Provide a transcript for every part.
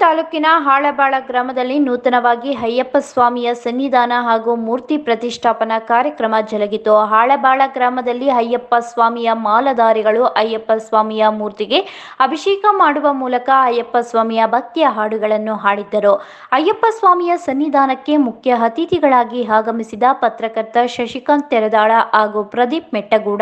ತಾಲೂಕಿನ ಹಾಳಬಾಳ ಗ್ರಾಮದಲ್ಲಿ ನೂತನವಾಗಿ ಅಯ್ಯಪ್ಪ ಸ್ವಾಮಿಯ ಸನ್ನಿಧಾನ ಹಾಗೂ ಮೂರ್ತಿ ಪ್ರತಿಷ್ಠಾಪನಾ ಕಾರ್ಯಕ್ರಮ ಜರುಗಿತು. ಹಾಳಬಾಳ ಗ್ರಾಮದಲ್ಲಿ ಅಯ್ಯಪ್ಪ ಸ್ವಾಮಿಯ ಮಾಲಾಧಾರಿಗಳು ಅಯ್ಯಪ್ಪ ಸ್ವಾಮಿಯ ಮೂರ್ತಿಗೆ ಅಭಿಷೇಕ ಮಾಡುವ ಮೂಲಕ ಅಯ್ಯಪ್ಪ ಸ್ವಾಮಿಯ ಭಕ್ತಿಯ ಹಾಡುಗಳನ್ನು ಹಾಡಿದ್ದರು. ಅಯ್ಯಪ್ಪ ಸ್ವಾಮಿಯ ಸನ್ನಿಧಾನಕ್ಕೆ ಮುಖ್ಯ ಅತಿಥಿಗಳಾಗಿ ಆಗಮಿಸಿದ ಪತ್ರಕರ್ತ ಶಶಿಕಾಂತ್ ತೆರದಾಳ ಹಾಗೂ ಪ್ರದೀಪ್ ಮೆಟ್ಟಗೂಡ,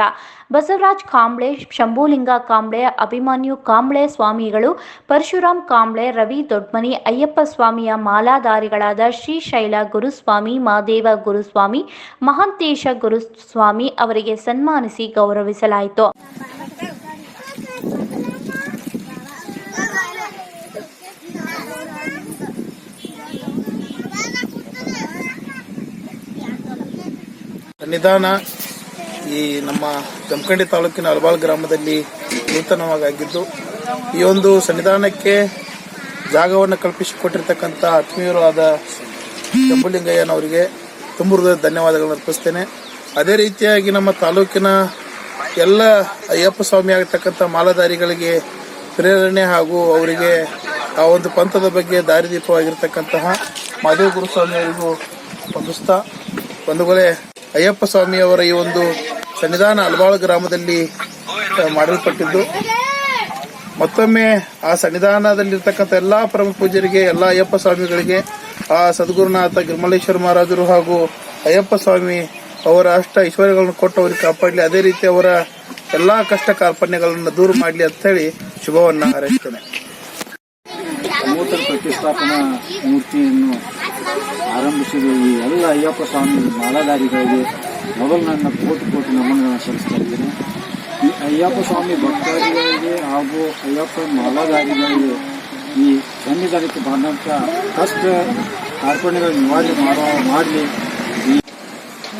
ಬಸವರಾಜ್ ಕಾಂಬ್ಳೆ, ಶಂಭುಲಿಂಗ ಕಾಂಬ್ಳೆ, ಅಭಿಮನ್ಯು ಕಾಂಬ್ಳೆ ಸ್ವಾಮಿಗಳು, ಪರಶುರಾಮ್ ಕಾಂಬ್ಳೆ, ರವಿ ದೊಡ್ಮನಿ, ಅಯ್ಯಪ್ಪ ಸ್ವಾಮಿಯ ಮಾಲಾಧಾರಿಗಳಾದ ಶ್ರೀಶೈಲ ಗುರುಸ್ವಾಮಿ, ಮಹಾದೇವ ಗುರುಸ್ವಾಮಿ, ಮಹಾಂತೇಶ ಗುರುಸ್ವಾಮಿ ಅವರಿಗೆ ಸನ್ಮಾನಿಸಿ ಗೌರವಿಸಲಾಯಿತು. ಸನ್ನಿಧಾನ ಈ ನಮ್ಮ ಜಮಖಂಡಿ ತಾಲೂಕಿನ ಹಾಳಬಾಳ ಗ್ರಾಮದಲ್ಲಿ ನೂತನವಾಗಿ ಆಗಿದ್ದು, ಈ ಒಂದು ಸನ್ನಿಧಾನಕ್ಕೆ ಜಾಗವನ್ನು ಕಲ್ಪಿಸಿಕೊಟ್ಟಿರ್ತಕ್ಕಂಥ ಆತ್ಮೀಯರು ಆದ ಶಂಭುಲಿಂಗಯ್ಯನವರಿಗೆ ತುಂಬ ಹೃದಯದ ಧನ್ಯವಾದಗಳನ್ನು ಅರ್ಪಿಸ್ತೇನೆ. ಅದೇ ರೀತಿಯಾಗಿ ನಮ್ಮ ತಾಲೂಕಿನ ಎಲ್ಲ ಅಯ್ಯಪ್ಪ ಸ್ವಾಮಿ ಆಗಿರ್ತಕ್ಕಂಥ ಮಾಲಾಧಾರಿಗಳಿಗೆ ಪ್ರೇರಣೆ ಹಾಗೂ ಅವರಿಗೆ ಆ ಒಂದು ಪಂಥದ ಬಗ್ಗೆ ದಾರಿದೀಪವಾಗಿರ್ತಕ್ಕಂತಹ ಮಹಾದೇವ ಗುರುಸ್ವಾಮಿಯವರಿಗೂ ವಂದಿಸ್ತಾ, ಬಂಧುಗಳೇ, ಅಯ್ಯಪ್ಪ ಸ್ವಾಮಿಯವರ ಈ ಒಂದು ಸನ್ನಿಧಾನ ಹಾಳಬಾಳ ಗ್ರಾಮದಲ್ಲಿ ಮಾಡಲ್ಪಟ್ಟಿದ್ದು, ಮತ್ತೊಮ್ಮೆ ಆ ಸನ್ನಿಧಾನದಲ್ಲಿರ್ತಕ್ಕಂಥ ಎಲ್ಲಾ ಪರಮ ಪೂಜ್ಯರಿಗೆ, ಎಲ್ಲ ಅಯ್ಯಪ್ಪ ಸ್ವಾಮಿಗಳಿಗೆ, ಆ ಸದ್ಗುರುನಾಥ ಗಿರಿಮಲ್ಲೇಶ್ವರ ಮಹಾರಾಜರು ಹಾಗೂ ಅಯ್ಯಪ್ಪ ಸ್ವಾಮಿ ಅವರ ಅಷ್ಟ ಐಶ್ವರ್ಯಗಳನ್ನು ಕೊಟ್ಟು ಅವರಿಗೆ ಕಾಪಾಡಲಿ, ಅದೇ ರೀತಿ ಅವರ ಎಲ್ಲಾ ಕಷ್ಟ ಕಾರ್ಪಣ್ಯಗಳನ್ನು ದೂರ ಮಾಡಲಿ ಅಂತ ಹೇಳಿ ಶುಭವನ್ನ ಹಾರೈಸ್ತೇನೆ. ನೂತನ ಪ್ರತಿಷ್ಠಾಪನಾ ಮೂರ್ತಿಯನ್ನು ಆರಂಭಿಸಿದ ಈ ಎಲ್ಲ ಅಯ್ಯಪ್ಪ ಸ್ವಾಮಿ ಮಾಲಾಧಾರಿಗಳಿಗೆ ಮೊದಲು ನನ್ನ ಕೋಟಿ ನಮನಗಳನ್ನು ಸಲ್ಲಿಸ್ತಾ ಇದ್ದೇನೆ. ಈ ಅಯ್ಯಪ್ಪ ಸ್ವಾಮಿ ಭಕ್ತಾದಿಗಳಿಗೆ ಹಾಗೂ ಅಯ್ಯಪ್ಪ ಮಾಲಾಧಾರಿಗಳಿಗೆ ಈ ಸನ್ನಿಧಾನಕ್ಕೆ ಬಂದಂಥ ಕಷ್ಟ ಕಾರ್ಪಣ್ಯಗಳ ನಿವಾರಣೆ ಮಾಡಲಿ.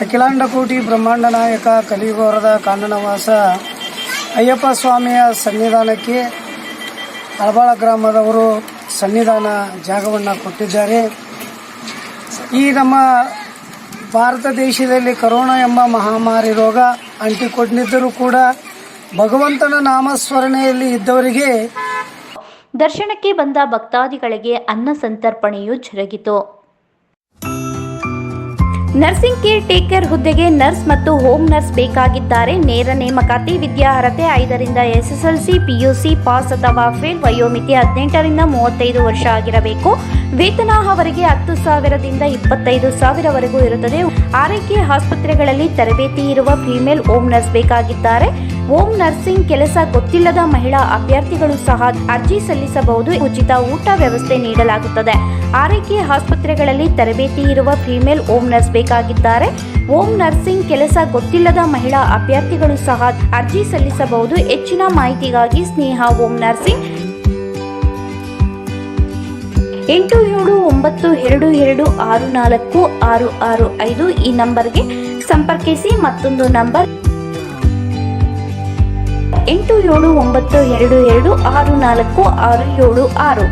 ಅಖಿಲಾಂಡ ಕೋಟಿ ಬ್ರಹ್ಮಾಂಡ ನಾಯಕ ಕಲಿಯುಗವರದ ಕಾನನವಾಸ ಅಯ್ಯಪ್ಪ ಸ್ವಾಮಿಯ ಸನ್ನಿಧಾನಕ್ಕೆ ಹಾಳಬಾಳ ಗ್ರಾಮದವರು ಸನ್ನಿಧಾನ ಜಾಗವನ್ನು ಕೊಟ್ಟಿದ್ದಾರೆ. ಈ ನಮ್ಮ ಭಾರತ ದೇಶದಲ್ಲಿ ಕೊರೋನಾ ಎಂಬ ಮಹಾಮಾರಿ ರೋಗ ಅಂಟಿಕೊಂಡಿದ್ದರೂ ಕೂಡ ಭಗವಂತನ ನಾಮಸ್ಮರಣೆಯಲ್ಲಿ ಇದ್ದವರಿಗೆ ದರ್ಶನಕ್ಕೆ ಬಂದ ಭಕ್ತಾದಿಗಳಿಗೆ ಅನ್ನ ಸಂತರ್ಪಣೆಯು ಜರುಗಿತು. ನರ್ಸಿಂಗ್ ಕೇರ್ ಟೇಕರ್ ಹುದ್ದೆಗೆ ನರ್ಸ್ ಮತ್ತು ಹೋಮ್ ನರ್ಸ್ ಬೇಕಾಗಿದ್ದಾರೆ. ನೇರ ನೇಮಕಾತಿ. ವಿದ್ಯಾರ್ಹತೆ 5ರಿಂದ SSLC, PUC ಪಾಸ್ ಅಥವಾ ಫೇಲ್. ವಯೋಮಿತಿ 18 ರಿಂದ 35 ವರ್ಷ ಆಗಿರಬೇಕು. ವೇತನ ಅವರಿಗೆ 10,000ದಿಂದ 25,000ವರೆಗೂ ಇರುತ್ತದೆ. ಆರೈಕೆ ಆಸ್ಪತ್ರೆಗಳಲ್ಲಿ ತರಬೇತಿ ಇರುವ ಫಿಮೇಲ್ ಹೋಮ್ ನರ್ಸ್ ಬೇಕಾಗಿದ್ದಾರೆ. ಹೋಮ್ ನರ್ಸಿಂಗ್ ಕೆಲಸ ಗೊತ್ತಿಲ್ಲದ ಮಹಿಳಾ ಅಭ್ಯರ್ಥಿಗಳು ಸಹ ಅರ್ಜಿ ಸಲ್ಲಿಸಬಹುದು. ಉಚಿತ ಊಟ ವ್ಯವಸ್ಥೆ ನೀಡಲಾಗುತ್ತದೆ. ಆರೈಕೆ ಆಸ್ಪತ್ರೆಗಳಲ್ಲಿ ತರಬೇತಿ ಇರುವ ಫಿಮೇಲ್ ಹೋಮ್ ನರ್ಸ್ ಬೇಕಾಗಿದ್ದಾರೆ. ಹೋಮ್ ನರ್ಸಿಂಗ್ ಕೆಲಸ ಗೊತ್ತಿಲ್ಲದ ಮಹಿಳಾ ಅಭ್ಯರ್ಥಿಗಳು ಸಹ ಅರ್ಜಿ ಸಲ್ಲಿಸಬಹುದು. ಹೆಚ್ಚಿನ ಮಾಹಿತಿಗಾಗಿ ಸ್ನೇಹ ಹೋಮ್ ನರ್ಸಿಂಗ್ 8792264665 ಈ ನಂಬರ್ಗೆ ಸಂಪರ್ಕಿಸಿ. ಮತ್ತೊಂದು ನಂಬರ್ 8792264676.